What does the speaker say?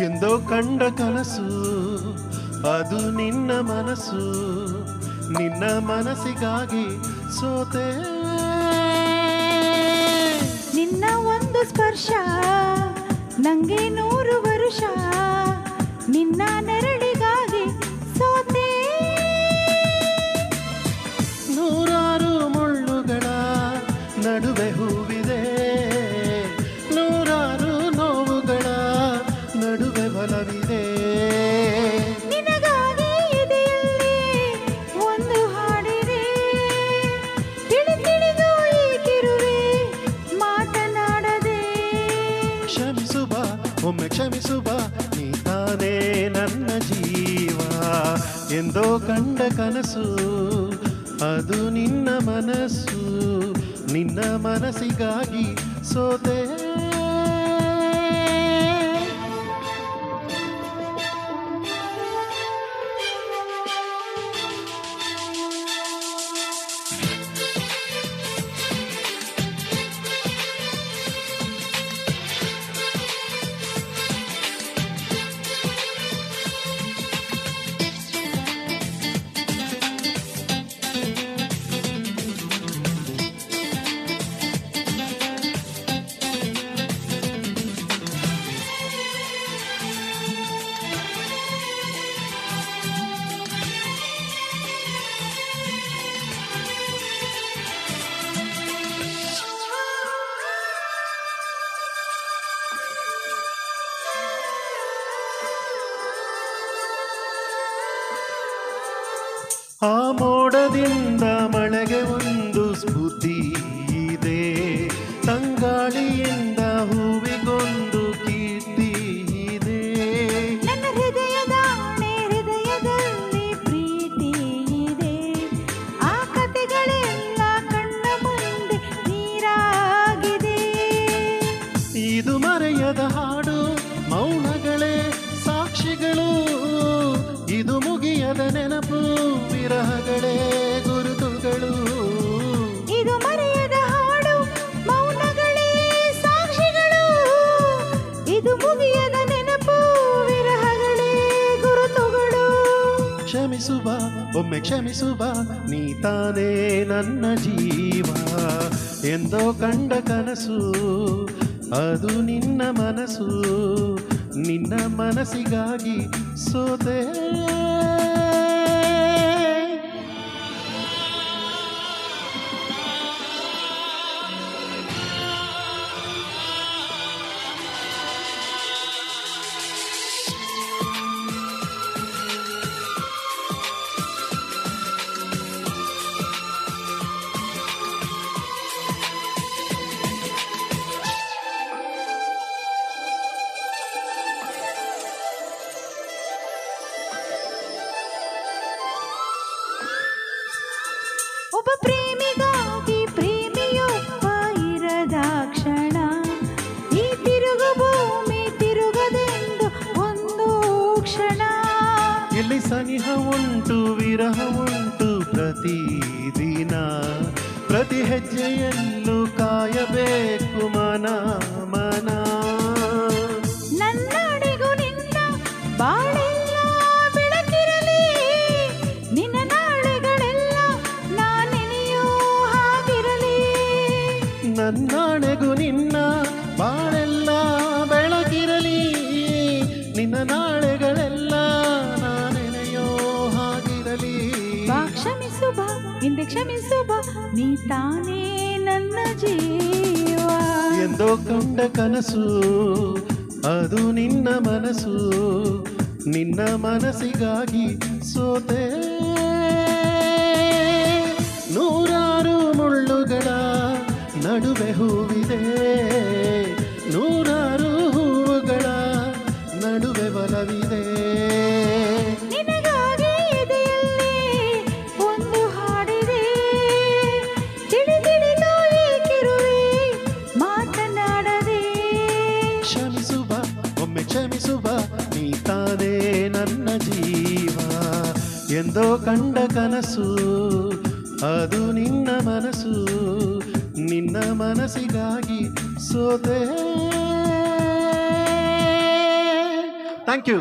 ಎಂದೋ ಕಂಡ ಕನಸು ಅದು ನಿನ್ನ ಮನಸ್ಸು, ನಿನ್ನ ಮನಸ್ಸಿಗಾಗಿ ಸೋತೆ. ನಿನ್ನ ಒಂದು ಸ್ಪರ್ಶ ನಂಗೆ 100 ವರುಷ, ನಿನ್ನ ನೆರಳಿಗಾಗಿ ಸೋತೆ. ನೂರಾರು ಮುಳ್ಳುಗಳ ನಡುವೆ ಹೂವಿದೆ, ನೂರಾರು ನೋವುಗಳ ನಡುವೆ ಬಲವಿದೆ. ನಿನಗಾಗಿ ಎದೆಯಲ್ಲಿ ಒಂದು ಹಾಡಿದೆ, ತಿಳಿದು ಈಗಿರುವೆ ಮಾತನಾಡದೆ. ಕ್ಷಮಿಸುವ ಒಮ್ಮೆ ಕ್ಷಮಿಸುವ, ನೀ ತಾನೇ ನನ್ನ ಜೀವ. ಎಂದೋ ಕಂಡ ಕನಸು ಅದು ನಿನ್ನ ಮನಸ್ಸು, ನಿನ್ನ ಮನಸ್ಸಿಗಾಗಿ ಸೋತೆ. ಆ ಮೋಡದಿಂದ ಮಳೆಗೆ ಒಂದು ಸ್ಫೂರ್ತಿ ಇದೆ, ತಂಗಾಳಿಯಿಂದ ಹೂವಿಗೊಂದು ಕೀರ್ತಿ ಇದೆ. ನನ್ನ ಹೃದಯದಲ್ಲಿ ಪ್ರೀತಿ ಇದೆ, ಆ ಕಥೆಗಳೆಲ್ಲ ಕಣ್ಣ ಮುಂದೆ ನೀರಾಗಿದೆ. ಇದು ಮರೆಯದ ಹಾಡು, ಮೌನಗಳೇ ಸಾಕ್ಷಿಗಳು, ಇದು ಮುಗಿಯದ ನೆನಪು, ವಿರಹಗಳೇ ಗುರುತುಗಳು. ಇದು ಮರೆಯದ ಹಾಡು, ಮೌನಗಳೇ ಸಾಕ್ಷಿಗಳು, ಇದು ಮುಗಿಯದ ನೆನಪು, ವಿರಹಗಳೇ ಗುರುತುಗಳು. ಕ್ಷಮಿಸುವ ಒಮ್ಮೆ ಕ್ಷಮಿಸುವ, ನೀ ತಾನೇ ನನ್ನ ಜೀವ. ಎಂದೋ ಕಂಡ ಕನಸು ಅದು ನಿನ್ನ ಮನಸ್ಸು, ನಿನ್ನ ಮನಸ್ಸಿಗಾಗಿ ಸೋತೆ. ಒಬ್ಬ ಪ್ರೇಮಿಗಾಗಿ ಪ್ರೇಮಿಯೊಬ್ಬ ಇರದ ಕ್ಷಣ, ಈ ತಿರುಗು ಭೂಮಿ ತಿರುಗದೆಂದು ಒಂದು ಕ್ಷಣ. ಇಲ್ಲಿ ಸನಿಹ ಉಂಟು ವಿರಹ ಉಂಟು ಪ್ರತಿದಿನ, ಪ್ರತಿ ಹೆಜ್ಜೆಯಲ್ಲೂ ಕಾಯಬೇಕು ಮನ ಮನ. ನನ್ನಡೆಗೂ ನಿನ್ನ ಬಾಳೆಲ್ಲ ಬೆಳಕಿರಲಿ, ನಿನ್ನ ನಾಳೆಗಳೆಲ್ಲ ನಾನೆನೆಯೋ ಹಾಗಿರಲಿ. ನನ್ನಾಣೆಗೂ ನಿನ್ನ ಬಾಳೆಲ್ಲ ಬೆಳಕಿರಲಿ, ನಿನ್ನ ನಾಳೆಗಳೆಲ್ಲ ನಾನೆನೆಯೋ ಹಾಗಿರಲಿ. ಬಾ ಕ್ಷಮಿಸು ಬಾ, ಹಿಂದೆ ಕ್ಷಮಿಸು ಬಾ, ನೀ ತಾನೇ ನನ್ನ ಜೀವ. ಎಂದೋ ಕಂಡ ಕನಸು ಅದು ನಿನ್ನ ಮನಸ್ಸು, ನಿನ್ನ ಮನಸ್ಸಿಗಾಗಿ ಸೋತೆ. ನೂರಾರು ಮುಳ್ಳುಗಳ ನಡುವೆ ಹೂವಿದೆ, ನೂರಾರು ಹೂವುಗಳ ನಡುವೆ ಬಲವಿದೆ. ನಿನಗಾಗಿ ಎದೆಯಲ್ಲಿ ಒಂದು ಹಾಡಿದೆ, ತಿಳಿದು ಏಕಿರುವೆ ಮಾತನಾಡದೆ. ಕ್ಷಮಿಸುವ ಒಮ್ಮೆ ಕ್ಷಮಿಸುವ, ನೀ ತಾನೇ ನನ್ನ ಜೀವ. ಎಂದೋ ಕಂಡ ಕನಸು ಅದು ನಿನ್ನ ಮನಸ್ಸು, ನಿನ್ನ ಮನಸ್ಸಿಗಾಗಿ ಸೋತೆ. Thank you